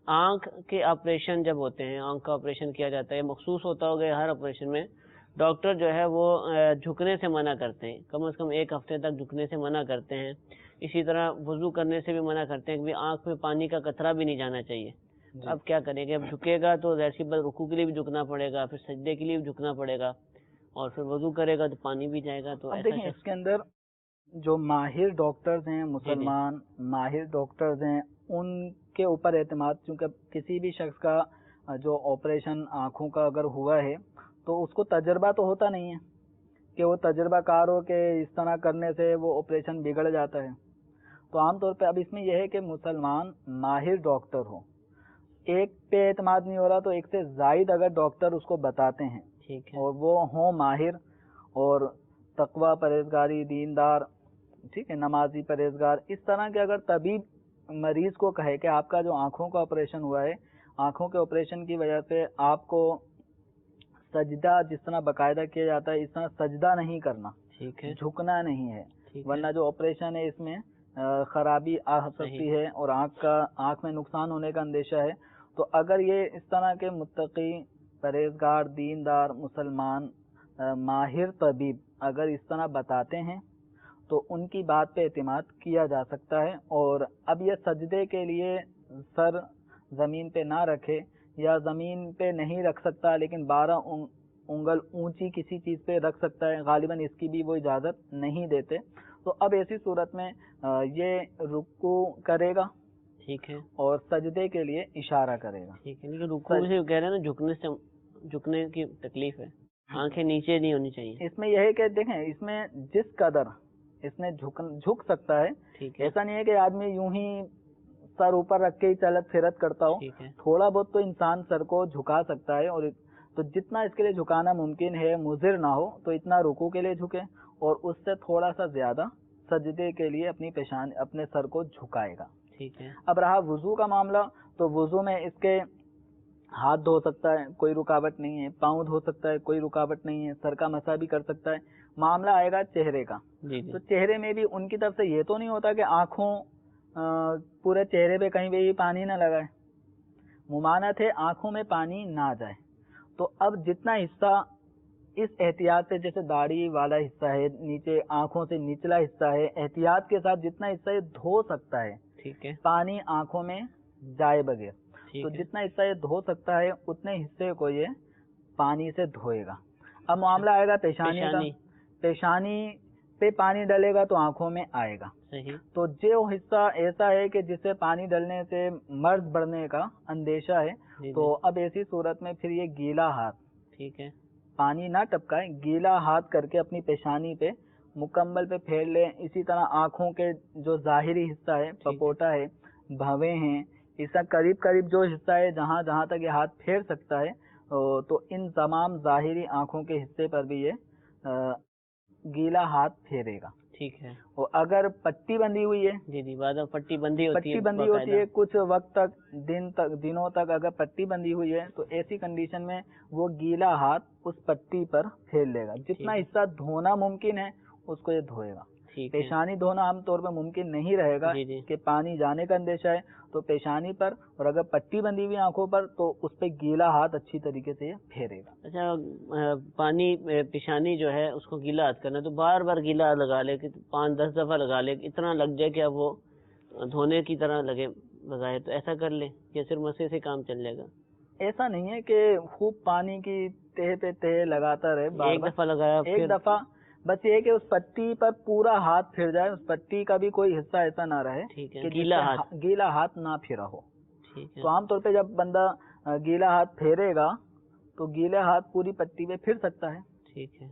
آنکھ کے آپریشن جب ہوتے ہیں، آنکھ کا آپریشن کیا جاتا ہے، مخصوص ہوتا ہوگا ہر آپریشن میں ڈاکٹر جو ہے وہ جھکنے سے منع کرتے ہیں، کم از کم 1 ہفتے تک جھکنے سے منع کرتے ہیں. اسی طرح وضو کرنے سے بھی منع کرتے ہیں کہ آنکھ میں پانی کا قطرہ بھی نہیں جانا چاہیے. اب کیا کریں گے؟ اب جھکے گا تو ظاہر سی بات رکوع کے لیے بھی جھکنا پڑے گا، پھر سجدے کے لیے بھی جھکنا پڑے گا، اور پھر وضو کرے گا تو پانی بھی جائے گا. تو اب دیکھیں اس کے اندر جو ماہر ڈاکٹرز ہیں، مسلمان ماہر ڈاکٹرز ہیں، ان کے اوپر اعتماد، چونکہ کسی بھی شخص کا جو آپریشن آنکھوں کا اگر ہوا ہے تو اس کو تجربہ تو ہوتا نہیں ہے کہ وہ تجربہ کار ہو کہ اس طرح کرنے سے وہ آپریشن بگڑ جاتا ہے. تو عام طور پہ اب اس میں یہ ہے کہ مسلمان ماہر ڈاکٹر ہو، ایک پہ اعتماد نہیں ہو رہا تو ایک سے زائد اگر ڈاکٹر اس کو بتاتے ہیں اور وہ ہوں ماہر اور تقوی، پرہیزگاری، دیندار، ٹھیک ہے، نمازی، پرہیزگار، اس طرح کے اگر طبیب مریض کو کہے کہ آپ کا جو آنکھوں کا آپریشن ہوا ہے، آنکھوں کے آپریشن کی وجہ سے آپ کو سجدہ جس طرح باقاعدہ کیا جاتا ہے اس طرح سجدہ نہیں کرنا، جھکنا نہیں ہے، ورنہ جو آپریشن ہے اس میں خرابی آ سکتی ہے اور آنکھ میں نقصان ہونے کا اندیشہ ہے. تو اگر یہ اس طرح کے متقی، پرہیزگار، دیندار، مسلمان ماہر طبیب اگر اس طرح بتاتے ہیں تو ان کی بات پہ اعتماد کیا جا سکتا ہے. اور اب یہ سجدے کے لیے سر زمین پہ نہ رکھے یا زمین پہ نہیں رکھ سکتا لیکن 12 انگل اونچی کسی چیز پہ رکھ سکتا ہے، غالباً اس کی بھی وہ اجازت نہیں دیتے. تو اب ایسی صورت میں یہ رکوع کرے گا، ٹھیک ہے، اور سجدے کے لیے اشارہ کرے گا. ٹھیک ہے، لیکن رکوع سے کہہ رہے ہیں نا، جھکنے کی تکلیف ہے، آنکھیں نیچے نہیں ہونی چاہیے. اس میں یہ ہے کہ دیکھیں اس میں جس قدر اس میں جھک سکتا ہے، ایسا نہیں ہے کہ آدمی یوں ہی سر اوپر رکھ کے ہی چلت پھرت کرتا ہو، تھوڑا بہت تو انسان سر کو جھکا سکتا ہے. اور تو جتنا اس کے لیے جھکانا ممکن ہے، مضر نہ ہو، تو اتنا رکوع کے لیے جھکے اور اس سے تھوڑا سا زیادہ سجدے کے لیے اپنے سر کو جھکائے گا. ٹھیک ہے. اب رہا وضو کا معاملہ، تو وضو میں اس کے ہاتھ دھو سکتا ہے، کوئی رکاوٹ نہیں ہے، پاؤں دھو سکتا ہے، کوئی رکاوٹ نہیں ہے، سر کا مسح بھی کر سکتا ہے. معاملہ آئے گا چہرے کا. تو چہرے میں بھی ان کی طرف سے یہ تو نہیں ہوتا کہ آنکھوں پورے چہرے پہ کہیں بھی پانی نہ لگائے، ممانعت ہے آنکھوں میں پانی نہ جائے. تو اب جتنا حصہ اس احتیاط سے، جیسے داڑھی والا حصہ ہے، نیچے آنکھوں سے نچلا حصہ ہے، احتیاط کے ساتھ جتنا حصہ یہ دھو سکتا ہے، ٹھیک ہے، پانی آنکھوں میں جائے بغیر، تو جتنا حصہ یہ دھو سکتا ہے اتنے حصے کو یہ پانی سے دھوئے گا. اب معاملہ آئے گا پیشانی کا. پیشانی پہ پانی ڈلے گا تو آنکھوں میں آئے گا. تو جو حصہ ایسا ہے کہ جسے پانی ڈلنے سے مرض بڑھنے کا اندیشہ ہے، تو اب ایسی صورت میں پھر یہ گیلا ہاتھ، ٹھیک ہے، پانی نہ ٹپکائے، گیلا ہاتھ کر کے اپنی پیشانی پہ مکمل پہ پھیر لے. اسی طرح آنکھوں کے جو ظاہری حصہ ہے، پپوٹا ہے، بھویں ہیں، اس کا قریب قریب جو حصہ ہے جہاں جہاں تک یہ ہاتھ پھیر سکتا ہے، تو ان تمام ظاہری آنکھوں کے حصے پر بھی یہ گیلا ہاتھ پھیرے گا. ٹھیک ہے. اور اگر پٹی بندھی ہوئی ہے، پٹی بندھی ہوتی ہے کچھ وقت تک، دنوں تک اگر پٹی بندھی ہوئی ہے تو ایسی کنڈیشن میں وہ گیلا ہاتھ اس پٹی پر پھیر لے گا. جتنا حصہ دھونا ممکن ہے اس کو یہ دھوئے گا. پیشانی دھونا عام طور پہ ممکن نہیں رہے گا کہ پانی جانے کا اندیشہ ہے، تو پیشانی پر، اور اگر پٹی بندھی ہوئی آنکھوں پر تو اس پہ گیلا ہاتھ اچھی طریقے سے یہ پھیرے گا. اچھا، پانی پیشانی جو ہے اس کو گیلا ہاتھ کرنا، تو بار بار گیلا لگا لے کہ 5-10 دفعہ لگا لے، اتنا لگ جائے کہ اب وہ دھونے کی طرح لگے بظاہر، تو ایسا کر لے کہ صرف مسے سے کام چل جائے گا؟ ایسا نہیں ہے کہ خوب پانی کی تہ پہ تہ لگاتا رہے، ایک دفعہ لگایا، ایک دفعہ بس یہ کہ اس پٹی پر پورا ہاتھ پھر جائے، اس پٹی کا بھی کوئی حصہ ایسا نہ رہے کہ گیلا ہاتھ نہ پھرا ہو. تو عام طور پہ جب بندہ گیلا ہاتھ پھیرے گا تو گیلا ہاتھ پوری پٹی پہ پھر سکتا ہے. ٹھیک ہے.